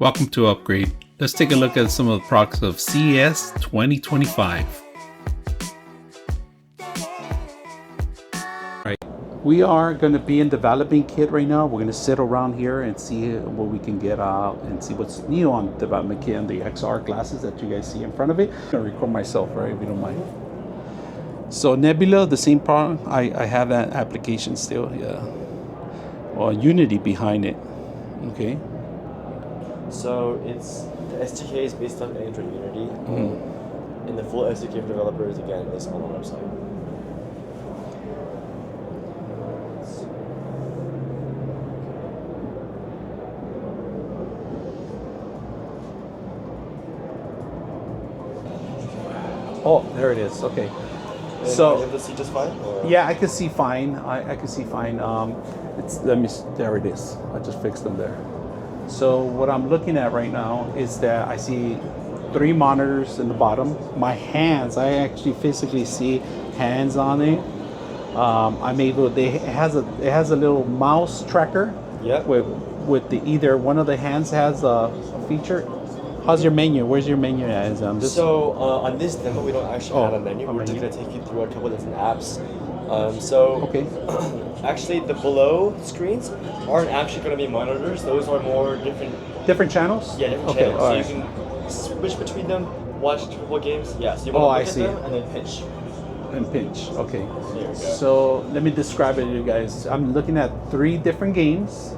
Welcome to Upgrade. Let's take a look at some of the products of CES 2025. Alright, we are going to be in developing kit right now. We're going to sit around here and see what we can get out and see what's new on development kit and the XR glasses that you guys see in front of it. I'm going to record myself, right, if you don't mind. So Nebula, the same problem. I have that application still, yeah. Well, Unity behind it, okay. So the SDK is based on Android Unity, and the full SDK for developers again is on the website. Oh, there it is. Okay. And So you able to see just fine? Or? yeah, I can see fine. I can see fine. There it is. I just fixed them there. So what I'm looking at right now is that I see 3 monitors in the bottom. My hands, I actually physically see hands on it. I'm able. It has a little mouse tracker. Yep. With the either one of the hands has a feature. How's your menu? Where's your menu at? So on this demo, we don't actually have a menu. We're just going to take you through a couple different apps. Okay. Actually, the below screens aren't actually going to be monitors. Those are more Different channels? Yeah, different channels. So you can switch between them, watch football games. Yeah, so you want to look at them and then pinch. And pinch. Okay. There you go. So let me describe it to you guys. I'm looking at 3 different games.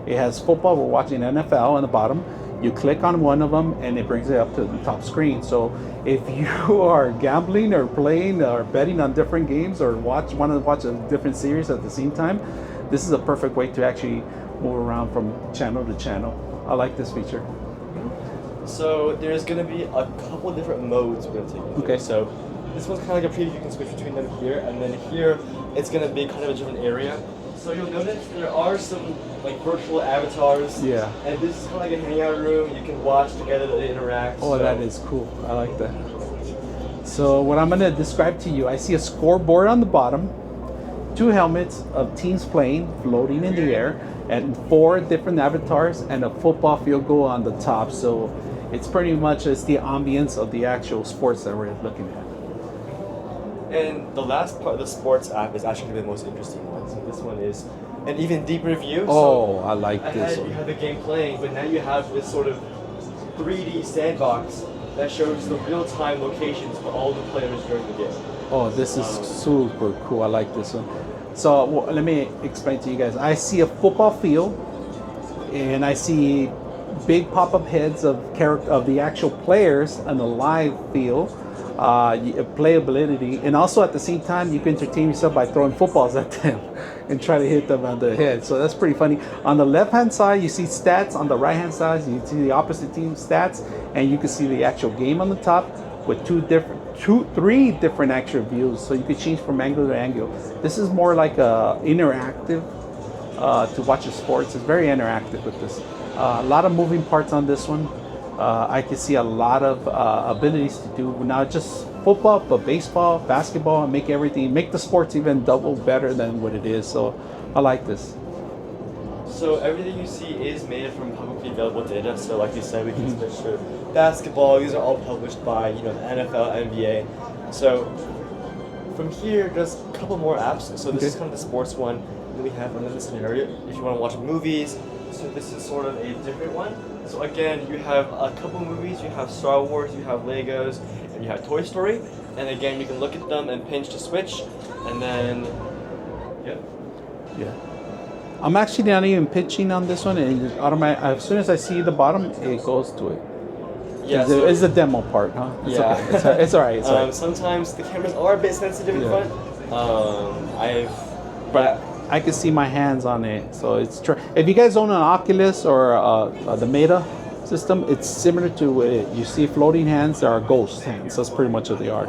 It has football. We're watching NFL on the bottom. You click on one of them and it brings it up to the top screen. So if you are gambling or playing or betting on different games or want to watch a different series at the same time, this is a perfect way to actually move around from channel to channel. I like this feature. So there's going to be a couple different modes we're going to take you through. Okay. So this one's kind of like a preview. You can switch between them here, and then here it's going to be kind of a different area. So you'll notice there are some like virtual avatars. Yeah. And this is kind of like a hangout room. You can watch together, they interact. Oh, that is cool. I like that. So what I'm going to describe to you, I see a scoreboard on the bottom, 2 helmets of teams playing, floating in the air, and 4 different avatars, and a football field goal on the top. So it's pretty much it's the ambience of the actual sports that we're looking at. And the last part of the sports app is actually the most interesting one. So this one is an even deeper view. Oh, so I like this one. You have the game playing, but now you have this sort of 3D sandbox that shows the real-time locations for all the players during the game. Oh, this is super cool. I like this one. So let me explain to you guys. I see a football field, and I see big pop-up heads of the actual players on the live field. Playability, and also at the same time you can entertain yourself by throwing footballs at them and try to hit them on the head. So that's pretty funny. On the left hand side you see stats, on the right hand side you see the opposite team stats, and you can see the actual game on the top with 3 different actual views, so you can change from angle to angle. This is more like a interactive to watch the sports. It's very interactive with this. A lot of moving parts on this one. I can see a lot of abilities to do not just football, but baseball, basketball, and make the sports even double better than what it is. So I like this. So everything you see is made from publicly available data. So like you said, we can switch to basketball. These are all published by the NFL, NBA. So from here, there's a couple more apps. So this is kind of the sports one that we have under the scenario. If you want to watch movies, so this is sort of a different one. So again, you have a couple movies. You have Star Wars, you have Legos, and you have Toy Story. And again, you can look at them and pinch to switch, and then, Yeah. I'm actually not even pitching on this one, and as soon as I see the bottom, it goes to it. Yeah, it's the demo part, huh? It's okay. It's all right. It's all right. Sometimes the cameras are a bit sensitive in front. But I can see my hands on it, so it's true. If you guys own an Oculus or the Meta system, it's similar to it. You see floating hands, there are ghost hands. That's pretty much what they are.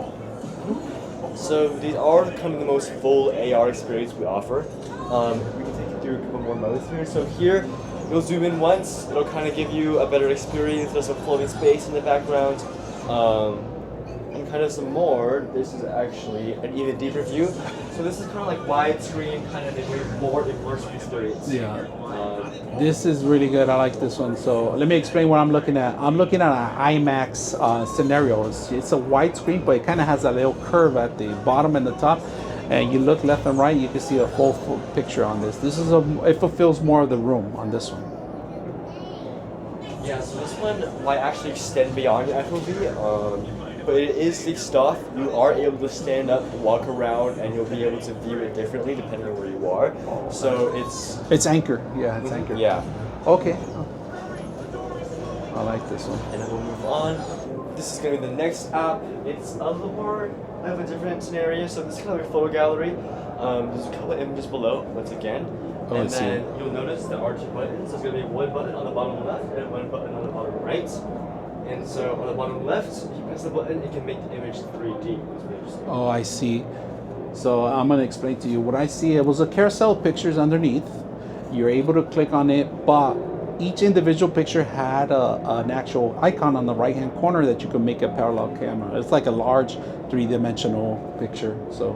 So these are kind of the most full AR experience we offer. We can take you through a couple more modes here. So here, you'll zoom in once. It'll kind of give you a better experience. There's some floating space in the background. And kind of some more, this is actually an even deeper view. So this is kind of like widescreen, kind of a more immersive experience. Yeah. This is really good. I like this one. So let me explain what I'm looking at. I'm looking at an IMAX scenario. It's a wide screen, but it kind of has a little curve at the bottom and the top. And you look left and right, you can see a full picture on this. It fulfills more of the room on this one. Yeah, so this one might actually extend beyond your FOV, but it is the stuff. You are able to stand up, walk around, and you'll be able to view it differently depending on where you are. So It's anchor. Yeah, it's anchor. Yeah. Okay. I like this one. And then we'll move on. This is going to be the next app. It's a little more of a different scenario. So this is kind of a photo gallery. There's a couple of images below, once again. Oh, and then you'll notice there are two buttons. There's going to be one button on the bottom left and one button on the bottom right. And so on the bottom left, if you press the button, it can make the image 3D. Oh, I see. So I'm going to explain to you what I see. It was a carousel of pictures underneath. You're able to click on it, but each individual picture had an actual icon on the right-hand corner that you could make a parallel camera. It's like a large three-dimensional picture. So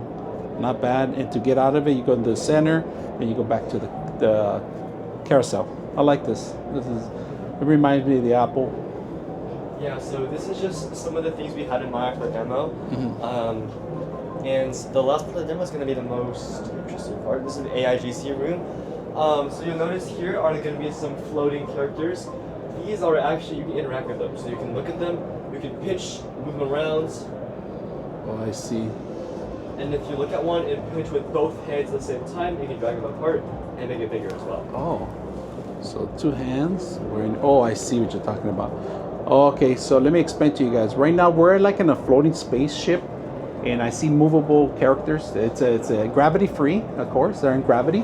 not bad. And to get out of it, you go to the center and you go back to the carousel. I like this. It reminds me of the Apple. Yeah, so this is just some of the things we had in mind for the demo. And the last part of the demo is going to be the most interesting part. This is the AIGC room. So you'll notice here are going to be some floating characters. These are actually, you can interact with them. So you can look at them, you can pitch, move them around. Oh, I see. And if you look at one and pinch with both hands at the same time, you can drag them apart and make it bigger as well. Oh, so two hands. Oh, I see what you're talking about. Okay, so let me explain to you guys. Right now, we're like in a floating spaceship, and I see movable characters. It's a gravity-free, of course. They're in gravity.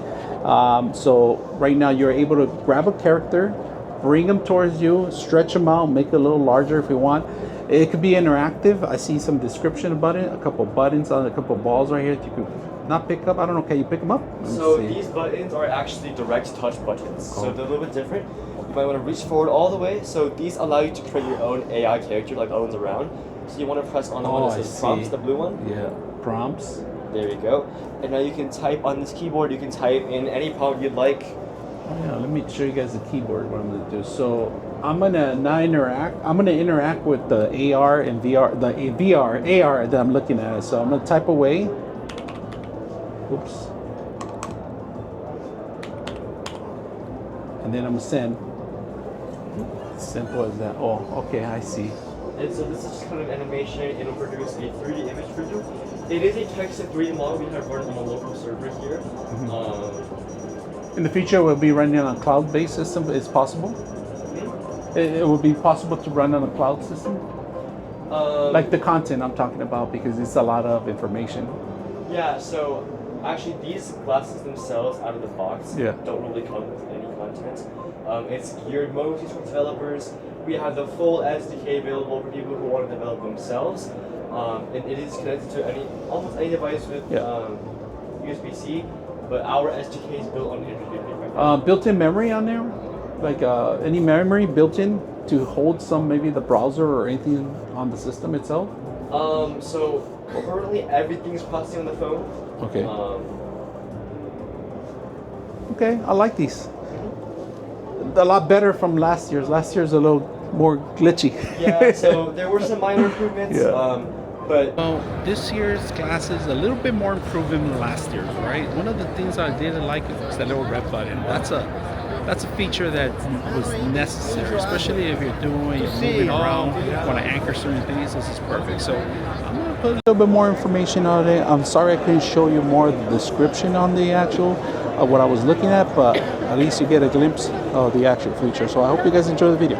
So right now, you're able to grab a character, bring them towards you, stretch them out, make it a little larger if you want. It could be interactive. I see some description about it. A couple buttons on a couple balls right here that you could not pick up. I don't know. Can you pick them up? So these buttons are actually direct touch buttons. So they're a little bit different. You might want to reach forward all the way. So these allow you to create your own AI character like Owen's around. So you want to press on the one that says prompts, the blue one. Yeah, prompts. There you go. And now you can type on this keyboard. You can type in any prompt you'd like. Oh, yeah, let me show you guys the keyboard what I'm gonna do. So I'm gonna now interact. I'm gonna interact with the AR and VR, the VR, AR that I'm looking at. So I'm gonna type away. Oops. And then I'm gonna send. Simple as that. Oh, okay, I see. And so this is just kind of animation. It'll produce a 3D image for you. It is a text 3D model we have running on a local server here. In the future, we'll be running on a cloud-based system. It's possible. It will be possible to run on a cloud system. Like the content I'm talking about, because it's a lot of information. Yeah. So actually, these glasses themselves, out of the box, don't really come with any content. It's geared mostly for developers. We have the full SDK available for people who want to develop themselves. And it is connected to almost any device with USB-C. But our SDK is built on Android. Built-in memory on there, like any memory built in to hold some, maybe the browser or anything on the system itself. So currently everything's processing on the phone. Okay. Okay, I like these. A lot better from last year's. Last year's a little more glitchy. Yeah. So there were some minor improvements. But this year's glasses a little bit more improved than last year's, right? One of the things I didn't like is that little red button. That's a feature that was necessary, especially if you're moving around, want to anchor certain things. This is perfect. So I'm gonna put a little bit more information on it. I'm sorry I couldn't show you more of the description on the actual what I was looking at, but at least you get a glimpse of the actual feature. So I hope you guys enjoy the video.